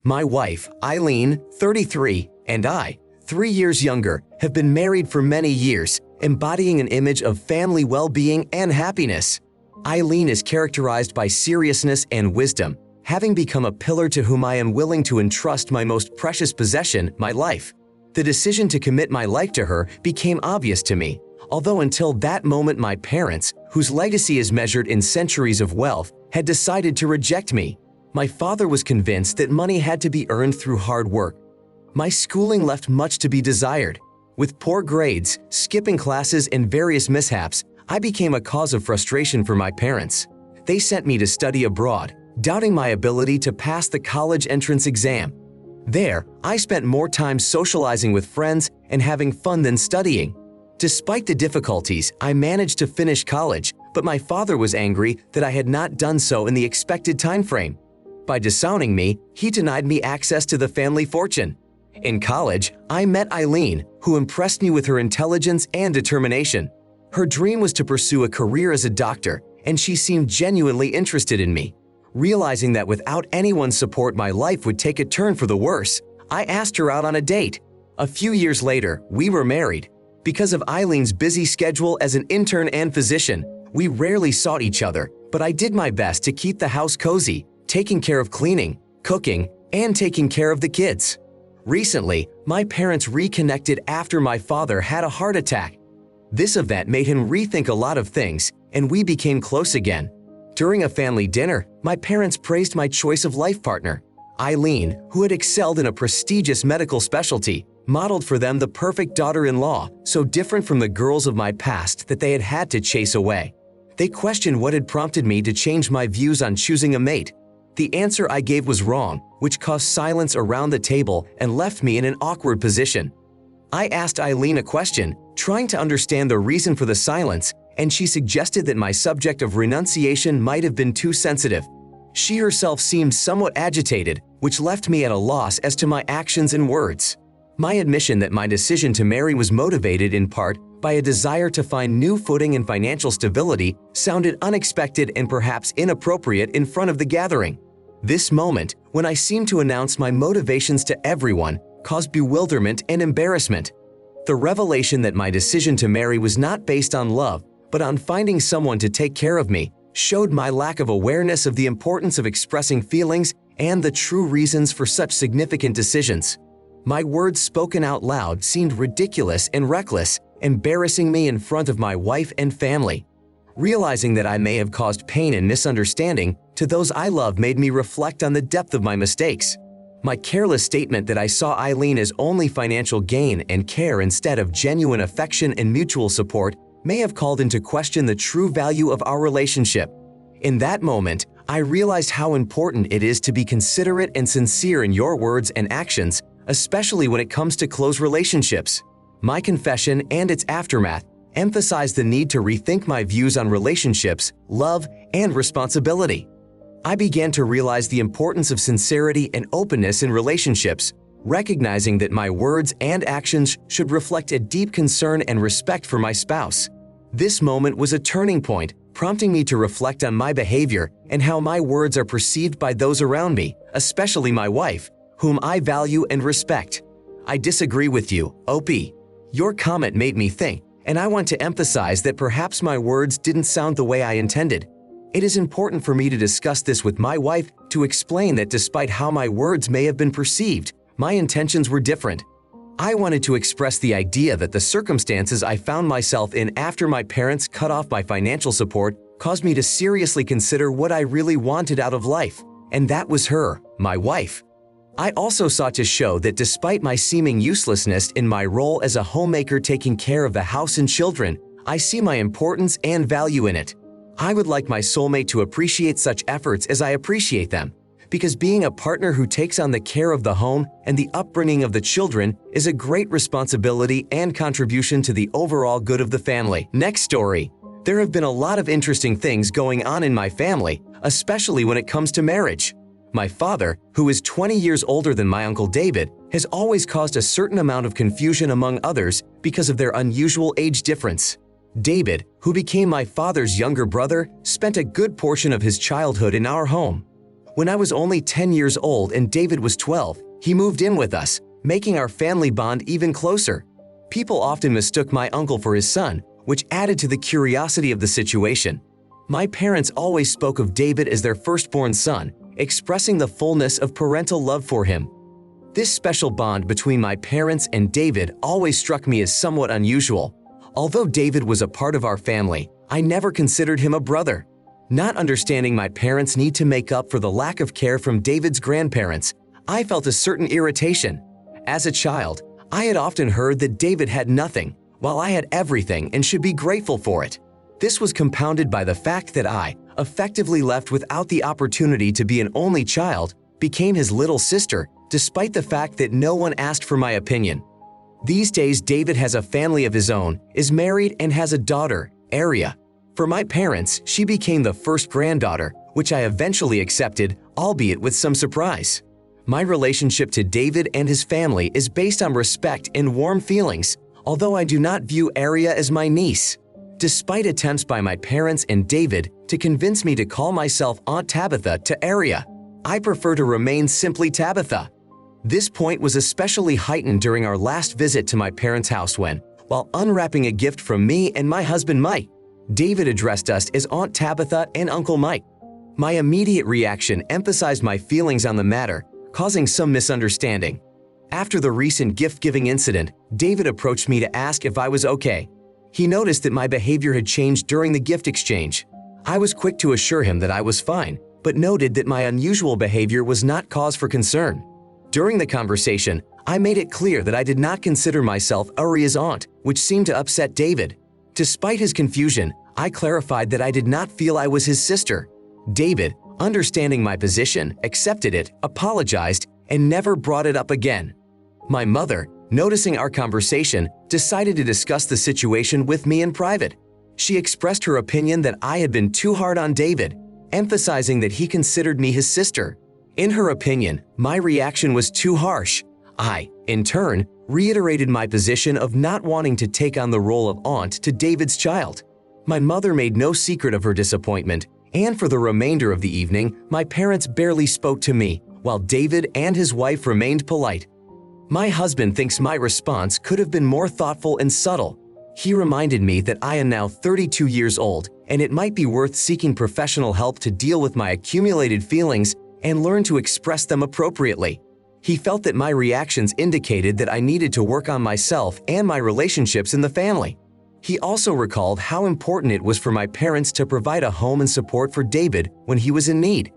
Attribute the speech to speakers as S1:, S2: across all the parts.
S1: My wife, Eileen, 33, and I, 3 years younger, have been married for many years, embodying an image of family well-being and happiness. Eileen is characterized by seriousness and wisdom, having become a pillar to whom I am willing to entrust my most precious possession, my life. The decision to commit my life to her became obvious to me, although until that moment my parents, whose legacy is measured in centuries of wealth, had decided to reject me. My father was convinced that money had to be earned through hard work. My schooling left much to be desired. With poor grades, skipping classes, and various mishaps, I became a cause of frustration for my parents. They sent me to study abroad, doubting my ability to pass the college entrance exam. There, I spent more time socializing with friends and having fun than studying. Despite the difficulties, I managed to finish college, but my father was angry that I had not done so in the expected time frame. By disowning me, he denied me access to the family fortune. In college, I met Eileen, who impressed me with her intelligence and determination. Her dream was to pursue a career as a doctor, and she seemed genuinely interested in me. Realizing that without anyone's support my life would take a turn for the worse, I asked her out on a date. A few years later, we were married. Because of Eileen's busy schedule as an intern and physician, we rarely saw each other, but I did my best to keep the house cozy, taking care of cleaning, cooking, and taking care of the kids. Recently, my parents reconnected after my father had a heart attack. This event made him rethink a lot of things, and we became close again. During a family dinner, my parents praised my choice of life partner. Eileen, who had excelled in a prestigious medical specialty, modeled for them the perfect daughter-in-law, so different from the girls of my past that they had had to chase away. They questioned what had prompted me to change my views on choosing a mate. The answer I gave was wrong, which caused silence around the table and left me in an awkward position. I asked Eileen a question, trying to understand the reason for the silence, and she suggested that my subject of renunciation might have been too sensitive. She herself seemed somewhat agitated, which left me at a loss as to my actions and words. My admission that my decision to marry was motivated in part by a desire to find new footing and financial stability sounded unexpected and perhaps inappropriate in front of the gathering. This moment, when I seemed to announce my motivations to everyone, caused bewilderment and embarrassment. The revelation that my decision to marry was not based on love, but on finding someone to take care of me, showed my lack of awareness of the importance of expressing feelings and the true reasons for such significant decisions. My words spoken out loud seemed ridiculous and reckless, embarrassing me in front of my wife and family. Realizing that I may have caused pain and misunderstanding to those I love made me reflect on the depth of my mistakes. My careless statement that I saw Eileen as only financial gain and care instead of genuine affection and mutual support may have called into question the true value of our relationship. In that moment, I realized how important it is to be considerate and sincere in your words and actions, especially when it comes to close relationships. My confession and its aftermath emphasized the need to rethink my views on relationships, love, and responsibility. I began to realize the importance of sincerity and openness in relationships, recognizing that my words and actions should reflect a deep concern and respect for my spouse. This moment was a turning point, prompting me to reflect on my behavior and how my words are perceived by those around me, especially my wife, whom I value and respect. I disagree with you, OP. Your comment made me think, and I want to emphasize that perhaps my words didn't sound the way I intended. It is important for me to discuss this with my wife to explain that despite how my words may have been perceived, my intentions were different. I wanted to express the idea that the circumstances I found myself in after my parents cut off my financial support caused me to seriously consider what I really wanted out of life, and that was her, my wife. I also sought to show that despite my seeming uselessness in my role as a homemaker taking care of the house and children, I see my importance and value in it. I would like my soulmate to appreciate such efforts as I appreciate them, because being a partner who takes on the care of the home and the upbringing of the children is a great responsibility and contribution to the overall good of the family. Next story. There have been a lot of interesting things going on in my family, especially when it comes to marriage. My father, who is 20 years older than my Uncle David, has always caused a certain amount of confusion among others because of their unusual age difference. David, who became my father's younger brother, spent a good portion of his childhood in our home. When I was only 10 years old and David was 12, he moved in with us, making our family bond even closer. People often mistook my uncle for his son, which added to the curiosity of the situation. My parents always spoke of David as their firstborn son, expressing the fullness of parental love for him. This special bond between my parents and David always struck me as somewhat unusual. Although David was a part of our family, I never considered him a brother. Not understanding my parents' need to make up for the lack of care from David's grandparents, I felt a certain irritation. As a child, I had often heard that David had nothing, while I had everything and should be grateful for it. This was compounded by the fact that I, effectively left without the opportunity to be an only child, became his little sister, despite the fact that no one asked for my opinion. These days, David has a family of his own, is married, and has a daughter, Aria. For my parents, she became the first granddaughter, which I eventually accepted, albeit with some surprise. My relationship to David and his family is based on respect and warm feelings, although I do not view Aria as my niece. Despite attempts by my parents and David to convince me to call myself Aunt Tabitha to Aria, I prefer to remain simply Tabitha. This point was especially heightened during our last visit to my parents' house when, while unwrapping a gift from me and my husband Mike, David addressed us as Aunt Tabitha and Uncle Mike. My immediate reaction emphasized my feelings on the matter, causing some misunderstanding. After the recent gift-giving incident, David approached me to ask if I was okay. He noticed that my behavior had changed during the gift exchange. I was quick to assure him that I was fine, but noted that my unusual behavior was not cause for concern. During the conversation, I made it clear that I did not consider myself Aria's aunt, which seemed to upset David. Despite his confusion, I clarified that I did not feel I was his sister. David, understanding my position, accepted it, apologized, and never brought it up again. My mother, noticing our conversation, decided to discuss the situation with me in private. She expressed her opinion that I had been too hard on David, emphasizing that he considered me his sister. In her opinion, my reaction was too harsh. I, in turn, reiterated my position of not wanting to take on the role of aunt to David's child. My mother made no secret of her disappointment, and for the remainder of the evening, my parents barely spoke to me, while David and his wife remained polite. My husband thinks my response could have been more thoughtful and subtle. He reminded me that I am now 32 years old, and it might be worth seeking professional help to deal with my accumulated feelings and learn to express them appropriately. He felt that my reactions indicated that I needed to work on myself and my relationships in the family. He also recalled how important it was for my parents to provide a home and support for David when he was in need.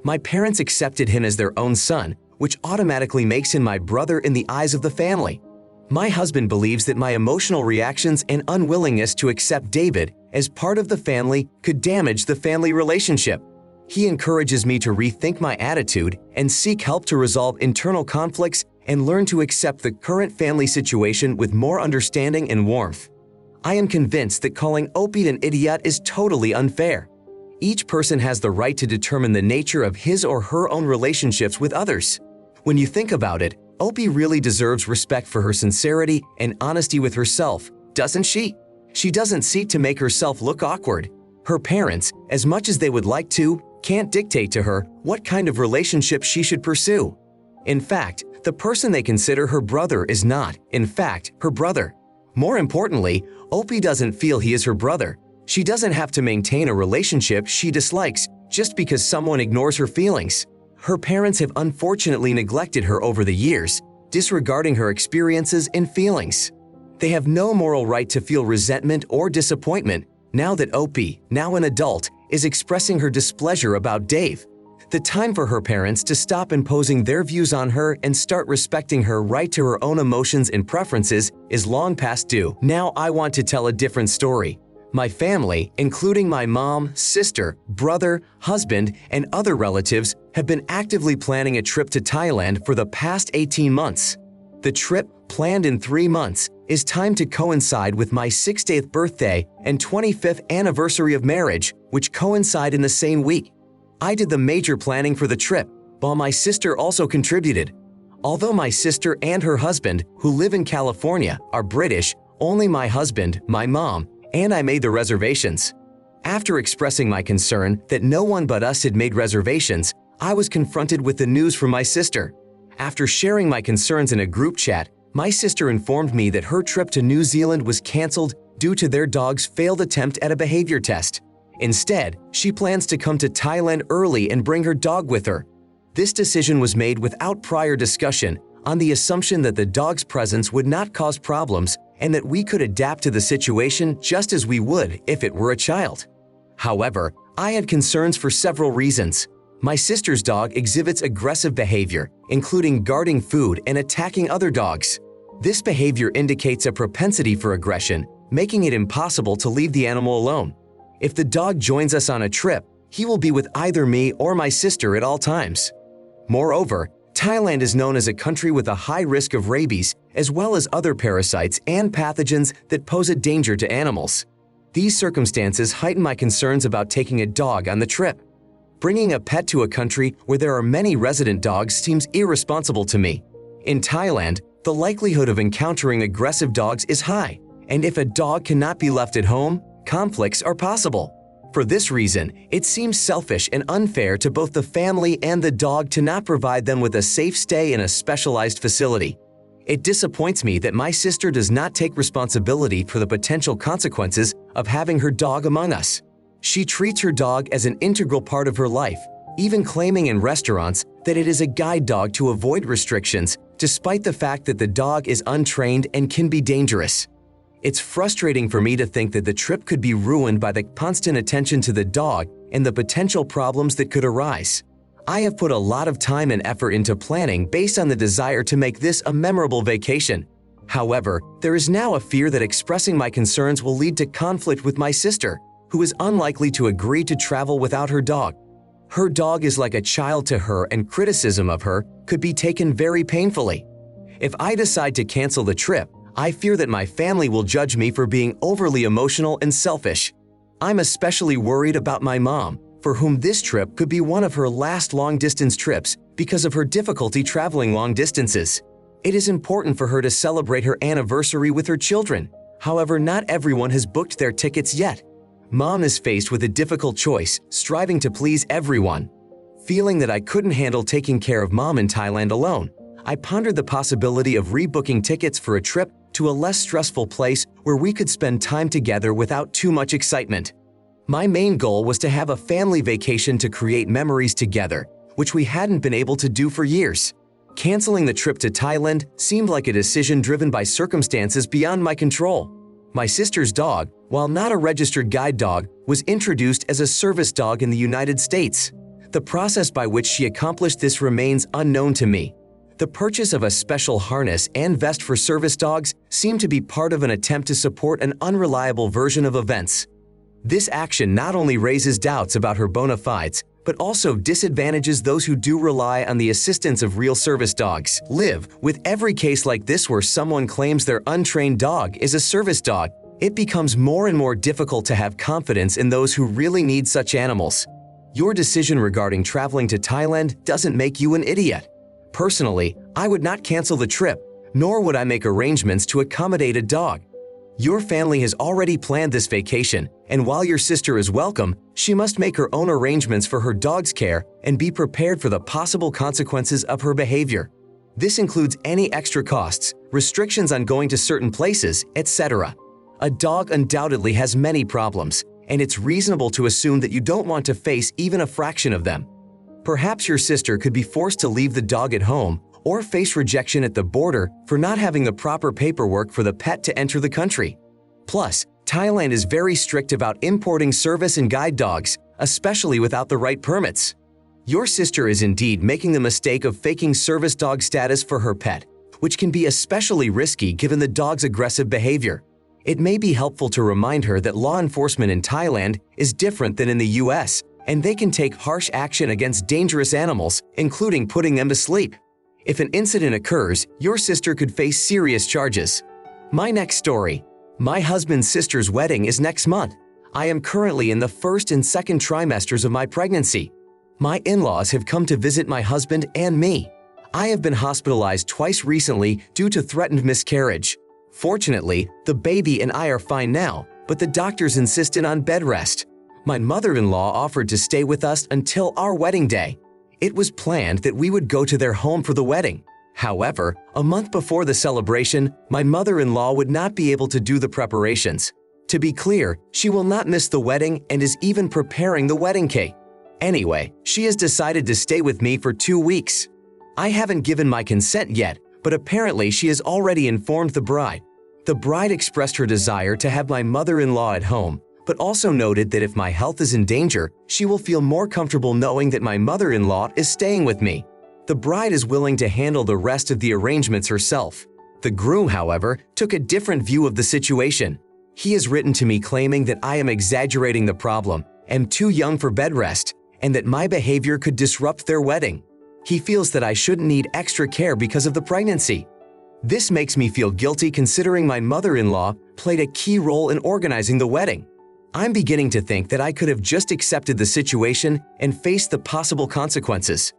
S1: My parents accepted him as their own son, which automatically makes him my brother in the eyes of the family. My husband believes that my emotional reactions and unwillingness to accept David as part of the family could damage the family relationship. He encourages me to rethink my attitude and seek help to resolve internal conflicts and learn to accept the current family situation with more understanding and warmth. I am convinced that calling Opie an idiot is totally unfair. Each person has the right to determine the nature of his or her own relationships with others. When you think about it, Opie really deserves respect for her sincerity and honesty with herself, doesn't she? She doesn't seek to make herself look awkward. Her parents, as much as they would like to, can't dictate to her what kind of relationship she should pursue. In fact, the person they consider her brother is not, in fact, her brother. More importantly, Opie doesn't feel he is her brother. She doesn't have to maintain a relationship she dislikes just because someone ignores her feelings. Her parents have unfortunately neglected her over the years, disregarding her experiences and feelings. They have no moral right to feel resentment or disappointment now that Opie, now an adult, is expressing her displeasure about Dave. The time for her parents to stop imposing their views on her and start respecting her right to her own emotions and preferences is long past due. Now I want to tell a different story. My family, including my mom, sister, brother, husband, and other relatives, have been actively planning a trip to Thailand for the past 18 months. The trip, planned in 3 months, is timed to coincide with my 60th birthday and 25th anniversary of marriage, which coincide in the same week. I did the major planning for the trip, while my sister also contributed. Although my sister and her husband, who live in California, are British, only my husband, my mom, and I made the reservations. After expressing my concern that no one but us had made reservations, I was confronted with the news from my sister. After sharing my concerns in a group chat, my sister informed me that her trip to New Zealand was canceled due to their dog's failed attempt at a behavior test. Instead, she plans to come to Thailand early and bring her dog with her. This decision was made without prior discussion, on the assumption that the dog's presence would not cause problems and that we could adapt to the situation just as we would if it were a child. However, I had concerns for several reasons. My sister's dog exhibits aggressive behavior, including guarding food and attacking other dogs. This behavior indicates a propensity for aggression, making it impossible to leave the animal alone. If the dog joins us on a trip, he will be with either me or my sister at all times. Moreover, Thailand is known as a country with a high risk of rabies, as well as other parasites and pathogens that pose a danger to animals. These circumstances heighten my concerns about taking a dog on the trip. Bringing a pet to a country where there are many resident dogs seems irresponsible to me. In Thailand, the likelihood of encountering aggressive dogs is high, and if a dog cannot be left at home, conflicts are possible. For this reason, it seems selfish and unfair to both the family and the dog to not provide them with a safe stay in a specialized facility. It disappoints me that my sister does not take responsibility for the potential consequences of having her dog among us. She treats her dog as an integral part of her life, even claiming in restaurants that it is a guide dog to avoid restrictions, despite the fact that the dog is untrained and can be dangerous. It's frustrating for me to think that the trip could be ruined by the constant attention to the dog and the potential problems that could arise. I have put a lot of time and effort into planning based on the desire to make this a memorable vacation. However, there is now a fear that expressing my concerns will lead to conflict with my sister, who is unlikely to agree to travel without her dog. Her dog is like a child to her, and criticism of her could be taken very painfully. If I decide to cancel the trip, I fear that my family will judge me for being overly emotional and selfish. I'm especially worried about my mom, for whom this trip could be one of her last long-distance trips because of her difficulty traveling long distances. It is important for her to celebrate her anniversary with her children. However, not everyone has booked their tickets yet. Mom is faced with a difficult choice, striving to please everyone. Feeling that I couldn't handle taking care of Mom in Thailand alone, I pondered the possibility of rebooking tickets for a trip to a less stressful place where we could spend time together without too much excitement. My main goal was to have a family vacation to create memories together, which we hadn't been able to do for years. Canceling the trip to Thailand seemed like a decision driven by circumstances beyond my control. My sister's dog, while not a registered guide dog, was introduced as a service dog in the United States. The process by which she accomplished this remains unknown to me. The purchase of a special harness and vest for service dogs seemed to be part of an attempt to support an unreliable version of events. This action not only raises doubts about her bona fides, but also disadvantages those who do rely on the assistance of real service dogs. With every case like this where someone claims their untrained dog is a service dog, it becomes more and more difficult to have confidence in those who really need such animals. Your decision regarding traveling to Thailand doesn't make you an idiot. Personally, I would not cancel the trip, nor would I make arrangements to accommodate a dog. Your family has already planned this vacation, and while your sister is welcome, she must make her own arrangements for her dog's care and be prepared for the possible consequences of her behavior. This includes any extra costs, restrictions on going to certain places, etc. A dog undoubtedly has many problems, and it's reasonable to assume that you don't want to face even a fraction of them. Perhaps your sister could be forced to leave the dog at home or face rejection at the border for not having the proper paperwork for the pet to enter the country. Plus, Thailand is very strict about importing service and guide dogs, especially without the right permits. Your sister is indeed making the mistake of faking service dog status for her pet, which can be especially risky given the dog's aggressive behavior. It may be helpful to remind her that law enforcement in Thailand is different than in the US, and they can take harsh action against dangerous animals, including putting them to sleep. If an incident occurs, your sister could face serious charges. My next story. My husband's sister's wedding is next month. I am currently in the first and second trimesters of my pregnancy. My in-laws have come to visit my husband and me. I have been hospitalized twice recently due to threatened miscarriage. Fortunately, the baby and I are fine now, but the doctors insisted on bed rest. My mother-in-law offered to stay with us until our wedding day. It was planned that we would go to their home for the wedding. However, a month before the celebration, my mother-in-law would not be able to do the preparations. To be clear, she will not miss the wedding and is even preparing the wedding cake. Anyway, she has decided to stay with me for 2 weeks. I haven't given my consent yet, but apparently she has already informed the bride. The bride expressed her desire to have my mother-in-law at home, but also noted that if my health is in danger, she will feel more comfortable knowing that my mother-in-law is staying with me. The bride is willing to handle the rest of the arrangements herself. The groom, however, took a different view of the situation. He has written to me claiming that I am exaggerating the problem, am too young for bed rest, and that my behavior could disrupt their wedding. He feels that I shouldn't need extra care because of the pregnancy. This makes me feel guilty considering my mother-in-law played a key role in organizing the wedding. I'm beginning to think that I could have just accepted the situation and faced the possible consequences.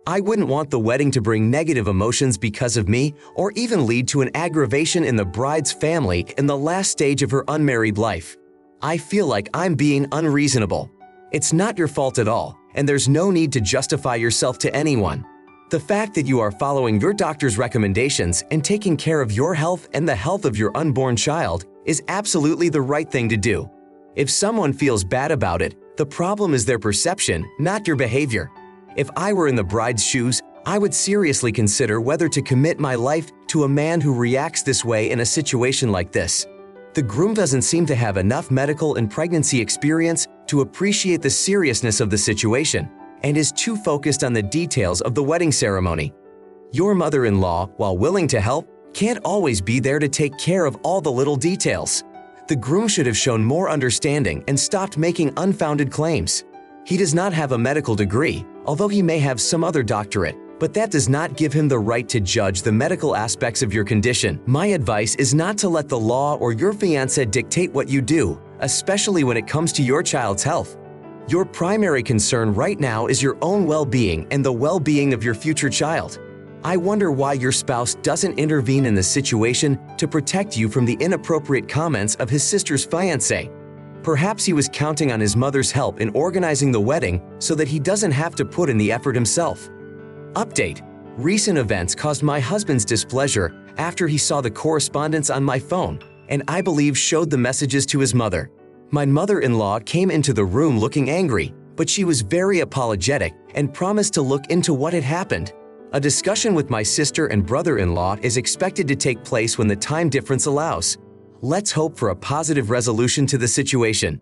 S1: I wouldn't want the wedding to bring negative emotions because of me or even lead to an aggravation in the bride's family in the last stage of her unmarried life. I feel like I'm being unreasonable. It's not your fault at all, and there's no need to justify yourself to anyone. The fact that you are following your doctor's recommendations and taking care of your health and the health of your unborn child is absolutely the right thing to do. If someone feels bad about it, the problem is their perception, not your behavior. If I were in the bride's shoes, I would seriously consider whether to commit my life to a man who reacts this way in a situation like this. The groom doesn't seem to have enough medical and pregnancy experience to appreciate the seriousness of the situation and is too focused on the details of the wedding ceremony. Your mother-in-law, while willing to help, can't always be there to take care of all the little details. The groom should have shown more understanding and stopped making unfounded claims. He does not have a medical degree, although he may have some other doctorate, but that does not give him the right to judge the medical aspects of your condition. My advice is not to let the law or your fiancé dictate what you do, especially when it comes to your child's health. Your primary concern right now is your own well-being and the well-being of your future child. I wonder why your spouse doesn't intervene in the situation to protect you from the inappropriate comments of his sister's fiancé. Perhaps he was counting on his mother's help in organizing the wedding so that he doesn't have to put in the effort himself. Update: recent events caused my husband's displeasure after he saw the correspondence on my phone, and I believe showed the messages to his mother. My mother-in-law came into the room looking angry, but she was very apologetic and promised to look into what had happened. A discussion with my sister and brother-in-law is expected to take place when the time difference allows. Let's hope for a positive resolution to the situation.